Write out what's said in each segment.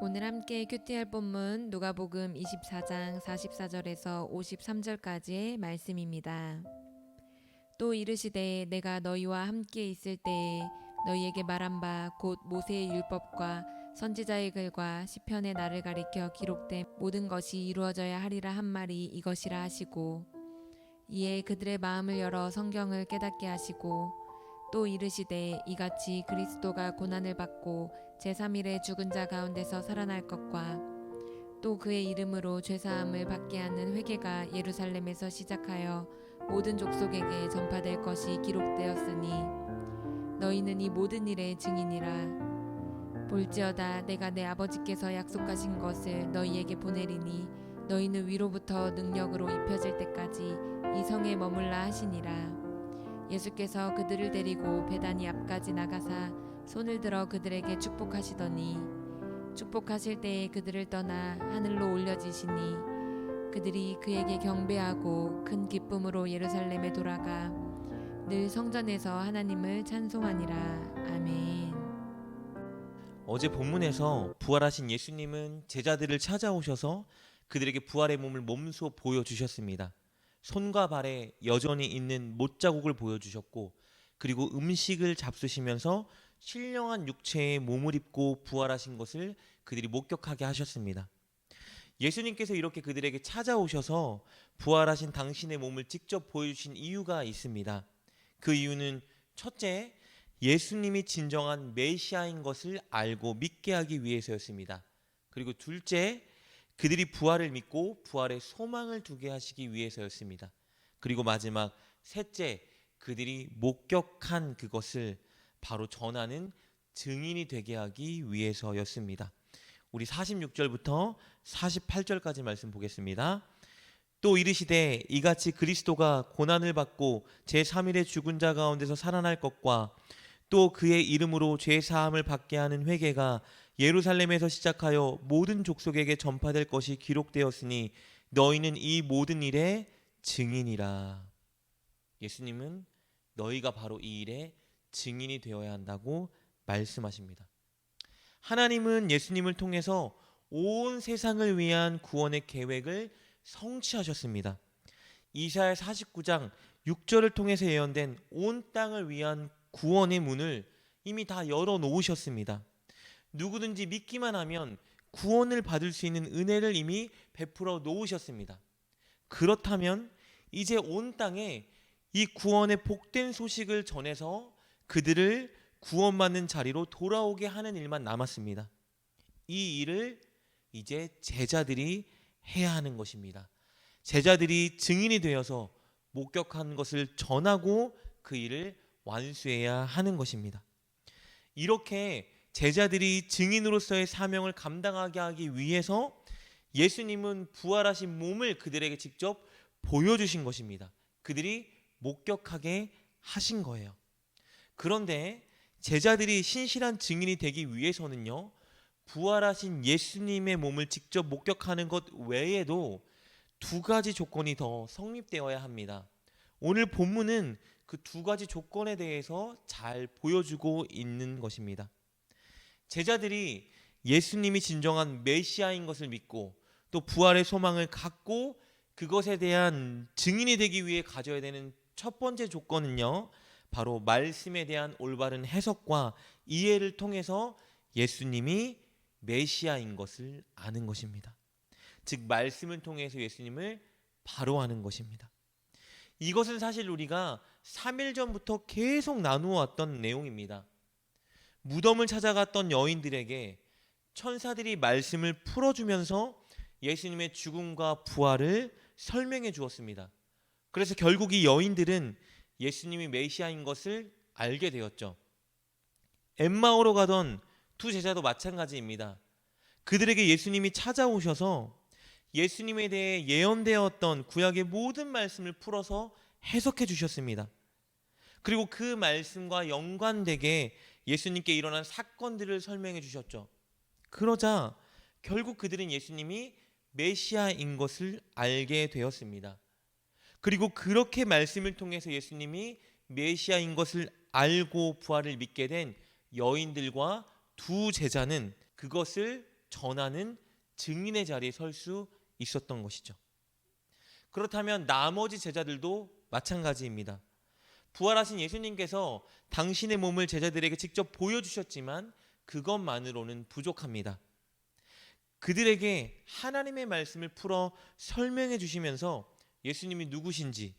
오늘 함께 큐티할 본문 누가복음 24장 44절에서 53절까지의 말씀입니다. 또 이르시되 내가 너희와 함께 있을 때에 너희에게 말한 바 곧 모세의 율법과 선지자의 글과 시편의 나를 가리켜 기록된 모든 것이 이루어져야 하리라 한 말이 이것이라 하시고, 이에 그들의 마음을 열어 성경을 깨닫게 하시고, 또 이르시되 이같이 그리스도가 고난을 받고 제3일에 죽은 자 가운데서 살아날 것과 또 그의 이름으로 죄사함을 받게 하는 회개가 예루살렘에서 시작하여 모든 족속에게 전파될 것이 기록되었으니 너희는 이 모든 일의 증인이라. 볼지어다 내가 내 아버지께서 약속하신 것을 너희에게 보내리니 너희는 위로부터 능력으로 입혀질 때까지 이 성에 머물라 하시니라. 예수께서 그들을 데리고 베다니 앞까지 나가사 손을 들어 그들에게 축복하시더니 축복하실 때에 그들을 떠나 하늘로 올려지시니 그들이 그에게 경배하고 큰 기쁨으로 예루살렘에 돌아가 늘 성전에서 하나님을 찬송하니라. 아멘. 어제 본문에서 부활하신 예수님은 제자들을 찾아오셔서 그들에게 부활의 몸을 몸소 보여주셨습니다. 손과 발에 여전히 있는 못자국을 보여주셨고, 그리고 음식을 잡수시면서 신령한 육체의 몸을 입고 부활하신 것을 그들이 목격하게 하셨습니다. 예수님께서 이렇게 그들에게 찾아오셔서 부활하신 당신의 몸을 직접 보여주신 이유가 있습니다. 그 이유는 첫째, 예수님이 진정한 메시아인 것을 알고 믿게 하기 위해서였습니다. 그리고 둘째, 그들이 부활을 믿고 부활의 소망을 두게 하시기 위해서였습니다. 그리고 마지막 셋째, 그들이 목격한 그것을 바로 전하는 증인이 되게 하기 위해서였습니다. 우리 46절부터 48절까지 말씀 보겠습니다. 또 이르시되 이같이 그리스도가 고난을 받고 제3일에 죽은 자 가운데서 살아날 것과 또 그의 이름으로 죄 사함을 받게 하는 회개가 예루살렘에서 시작하여 모든 족속에게 전파될 것이 기록되었으니 너희는 이 모든 일의 증인이라. 예수님은 너희가 바로 이 일의 증인이 되어야 한다고 말씀하십니다. 하나님은 예수님을 통해서 온 세상을 위한 구원의 계획을 성취하셨습니다. 이사야 49장 6절을 통해서 예언된 온 땅을 위한 구원의 문을 이미 다 열어 놓으셨습니다. 누구든지 믿기만 하면 구원을 받을 수 있는 은혜를 이미 베풀어 놓으셨습니다. 그렇다면 이제 온 땅에 이 구원의 복된 소식을 전해서 그들을 구원받는 자리로 돌아오게 하는 일만 남았습니다. 이 일을 이제 제자들이 해야 하는 것입니다. 제자들이 증인이 되어서 목격한 것을 전하고 그 일을 완수해야 하는 것입니다. 이렇게 제자들이 증인으로서의 사명을 감당하게 하기 위해서 예수님은 부활하신 몸을 그들에게 직접 보여주신 것입니다. 그들이 목격하게 하신 거예요. 그런데 제자들이 신실한 증인이 되기 위해서는요, 부활하신 예수님의 몸을 직접 목격하는 것 외에도 두 가지 조건이 더 성립되어야 합니다. 오늘 본문은 그 두 가지 조건에 대해서 잘 보여주고 있는 것입니다. 제자들이 예수님이 진정한 메시아인 것을 믿고 또 부활의 소망을 갖고 그것에 대한 증인이 되기 위해 가져야 되는 첫 번째 조건은요, 바로 말씀에 대한 올바른 해석과 이해를 통해서 예수님이 메시아인 것을 아는 것입니다. 즉 말씀을 통해서 예수님을 바로 아는 것입니다. 이것은 사실 우리가 3일 전부터 계속 나누어 왔던 내용입니다. 무덤을 찾아갔던 여인들에게 천사들이 말씀을 풀어주면서 예수님의 죽음과 부활을 설명해 주었습니다. 그래서 결국 이 여인들은 예수님이 메시아인 것을 알게 되었죠. 엠마오로 가던 두 제자도 마찬가지입니다. 그들에게 예수님이 찾아오셔서 예수님에 대해 예언되었던 구약의 모든 말씀을 풀어서 해석해 주셨습니다. 그리고 그 말씀과 연관되게 예수님께 일어난 사건들을 설명해 주셨죠. 그러자 결국 그들은 예수님이 메시아인 것을 알게 되었습니다. 그리고 그렇게 말씀을 통해서 예수님이 메시아인 것을 알고 부활을 믿게 된 여인들과 두 제자는 그것을 전하는 증인의 자리에 설 수 있었던 것이죠. 그렇다면 나머지 제자들도 마찬가지입니다. 부활하신 예수님께서 당신의 몸을 제자들에게 직접 보여주셨지만 그것만으로는 부족합니다. 그들에게 하나님의 말씀을 풀어 설명해 주시면서 예수님이 누구신지,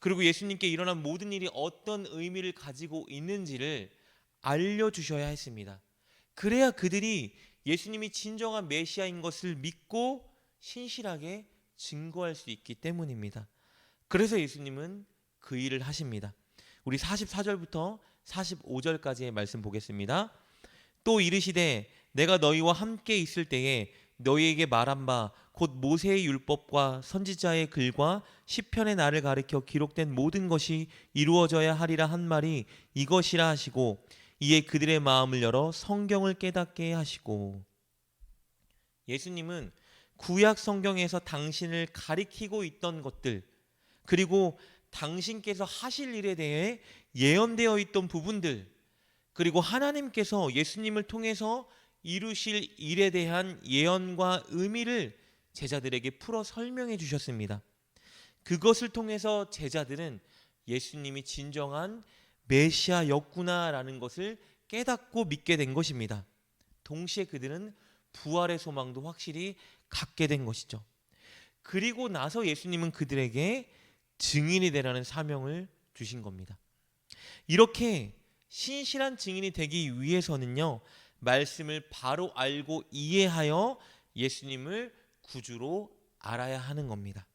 그리고 예수님께 일어난 모든 일이 어떤 의미를 가지고 있는지를 알려주셔야 했습니다. 그래야 그들이 예수님이 진정한 메시아인 것을 믿고 신실하게 증거할 수 있기 때문입니다. 그래서 예수님은 그 일을 하십니다. 우리 44절부터 45절까지의 말씀 보겠습니다. 또 이르시되 내가 너희와 함께 있을 때에 너희에게 말한 바 곧 모세의 율법과 선지자의 글과 시편의 나를 가리켜 기록된 모든 것이 이루어져야 하리라 한 말이 이것이라 하시고 이에 그들의 마음을 열어 성경을 깨닫게 하시고. 예수님은 구약 성경에서 당신을 가리키고 있던 것들, 그리고 당신께서 하실 일에 대해 예언되어 있던 부분들, 그리고 하나님께서 예수님을 통해서 이루실 일에 대한 예언과 의미를 제자들에게 풀어 설명해 주셨습니다. 그것을 통해서 제자들은 예수님이 진정한 메시아였구나라는 것을 깨닫고 믿게 된 것입니다. 동시에 그들은 부활의 소망도 확실히 갖게 된 것이죠. 그리고 나서 예수님은 그들에게 증인이 되라는 사명을 주신 겁니다. 이렇게 신실한 증인이 되기 위해서는요, 말씀을 바로 알고 이해하여 예수님을 구주로 알아야 하는 겁니다.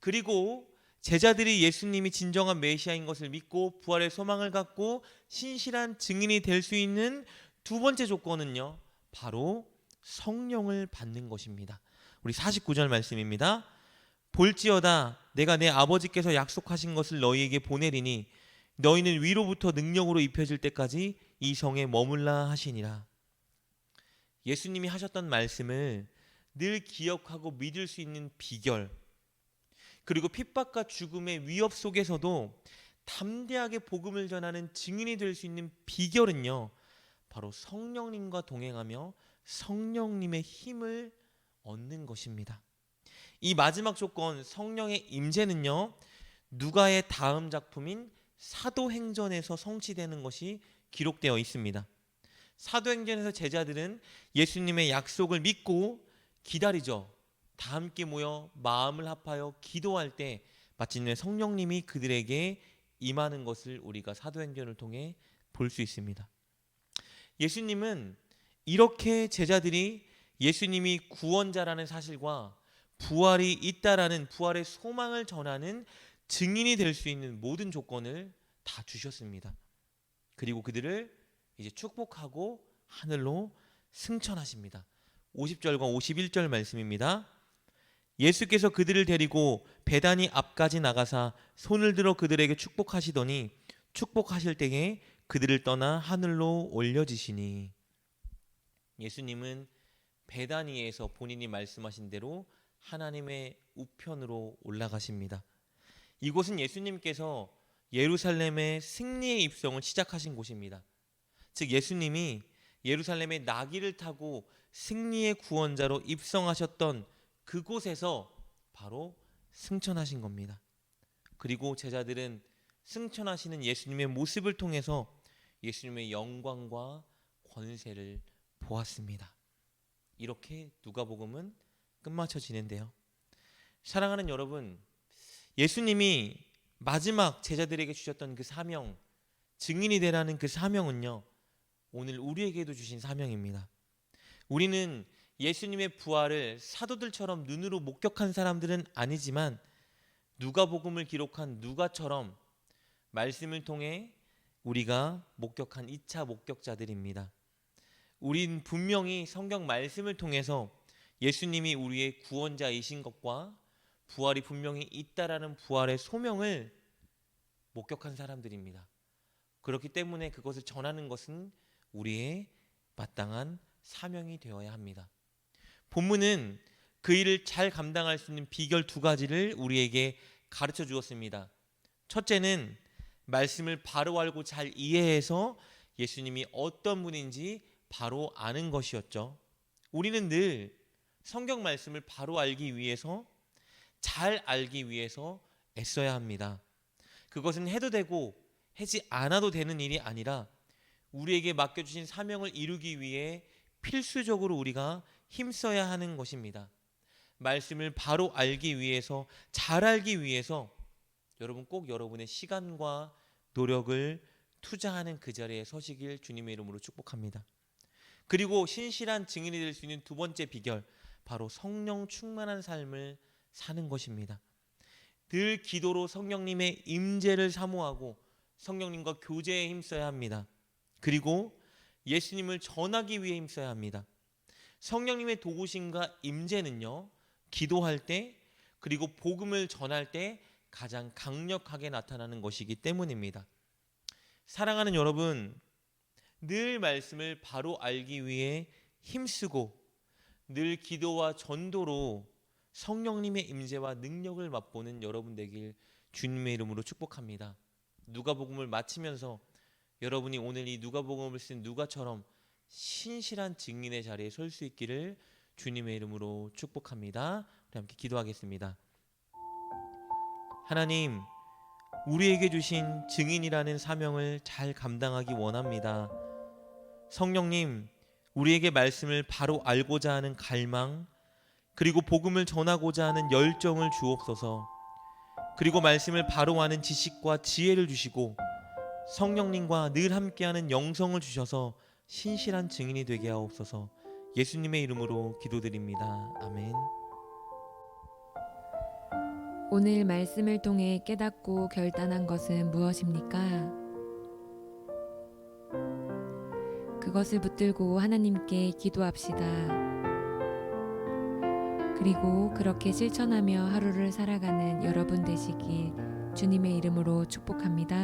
그리고 제자들이 예수님이 진정한 메시아인 것을 믿고 부활의 소망을 갖고 신실한 증인이 될 수 있는 두 번째 조건은요, 바로 성령을 받는 것입니다. 우리 49절 말씀입니다. 볼지어다 내가 내 아버지께서 약속하신 것을 너희에게 보내리니 너희는 위로부터 능력으로 입혀질 때까지 이 성에 머물라 하시니라. 예수님이 하셨던 말씀을 늘 기억하고 믿을 수 있는 비결, 그리고 핍박과 죽음의 위협 속에서도 담대하게 복음을 전하는 증인이 될 수 있는 비결은요, 바로 성령님과 동행하며 성령님의 힘을 얻는 것입니다. 이 마지막 조건, 성령의 임재는요, 누가의 다음 작품인 사도행전에서 성취되는 것이 기록되어 있습니다. 사도행전에서 제자들은 예수님의 약속을 믿고 기다리죠. 다 함께 모여 마음을 합하여 기도할 때 마침내 성령님이 그들에게 임하는 것을 우리가 사도행전을 통해 볼 수 있습니다. 예수님은 이렇게 제자들이 예수님이 구원자라는 사실과 부활이 있다라는 부활의 소망을 전하는 증인이 될 수 있는 모든 조건을 다 주셨습니다. 그리고 그들을 이제 축복하고 하늘로 승천하십니다. 50절과 51절 말씀입니다. 예수께서 그들을 데리고 베다니 앞까지 나가사 손을 들어 그들에게 축복하시더니 축복하실 때에 그들을 떠나 하늘로 올려지시니. 예수님은 베다니에서 본인이 말씀하신 대로 하나님의 우편으로 올라가십니다. 이곳은 예수님께서 예루살렘의 승리의 입성을 시작하신 곳입니다. 즉 예수님이 예루살렘의 나귀를 타고 승리의 구원자로 입성하셨던 그곳에서 바로 승천하신 겁니다. 그리고 제자들은 승천하시는 예수님의 모습을 통해서 예수님의 영광과 권세를 보았습니다. 이렇게 누가복음은 끝마쳐지는데요. 사랑하는 여러분, 예수님이 마지막 제자들에게 주셨던 그 사명, 증인이 되라는 그 사명은요, 오늘 우리에게도 주신 사명입니다. 우리는 예수님의 부활을 사도들처럼 눈으로 목격한 사람들은 아니지만 누가복음을 기록한 누가처럼 말씀을 통해 우리가 목격한 2차 목격자들입니다. 우린 분명히 성경 말씀을 통해서 예수님이 우리의 구원자이신 것과 부활이 분명히 있다라는 부활의 소명을 목격한 사람들입니다. 그렇기 때문에 그것을 전하는 것은 우리의 마땅한 사명이 되어야 합니다. 본문은 그 일을 잘 감당할 수 있는 비결 두 가지를 우리에게 가르쳐 주었습니다. 첫째는 말씀을 바로 알고 잘 이해해서 예수님이 어떤 분인지 바로 아는 것이었죠. 우리는 늘 성경 말씀을 바로 알기 위해서, 잘 알기 위해서 애써야 합니다. 그것은 해도 되고 하지 않아도 되는 일이 아니라 우리에게 맡겨주신 사명을 이루기 위해 필수적으로 우리가 힘써야 하는 것입니다. 말씀을 바로 알기 위해서, 잘 알기 위해서 여러분 꼭 여러분의 시간과 노력을 투자하는 그 자리에 서시길 주님의 이름으로 축복합니다. 그리고 신실한 증인이 될 수 있는 두 번째 비결, 바로 성령 충만한 삶을 사는 것입니다. 늘 기도로 성령님의 임재를 사모하고 성령님과 교제에 힘써야 합니다. 그리고 예수님을 전하기 위해 힘써야 합니다. 성령님의 도우심과 임재는요, 기도할 때 그리고 복음을 전할 때 가장 강력하게 나타나는 것이기 때문입니다. 사랑하는 여러분, 늘 말씀을 바로 알기 위해 힘쓰고 늘 기도와 전도로 성령님의 임재와 능력을 맛보는 여러분 되길 주님의 이름으로 축복합니다. 누가복음을 마치면서 여러분이 오늘 이 누가복음을 쓴 누가처럼 신실한 증인의 자리에 설 수 있기를 주님의 이름으로 축복합니다. 우리 함께 기도하겠습니다. 하나님, 우리에게 주신 증인이라는 사명을 잘 감당하기 원합니다. 성령님, 우리에게 말씀을 바로 알고자 하는 갈망, 그리고 복음을 전하고자 하는 열정을 주옵소서. 그리고 말씀을 바로 아는 지식과 지혜를 주시고 성령님과 늘 함께하는 영성을 주셔서 신실한 증인이 되게 하옵소서. 예수님의 이름으로 기도드립니다. 아멘. 오늘 말씀을 통해 깨닫고 결단한 것은 무엇입니까? 그것을 붙들고 하나님께 기도합시다. 그리고 그렇게 실천하며 하루를 살아가는 여러분 되시길 주님의 이름으로 축복합니다.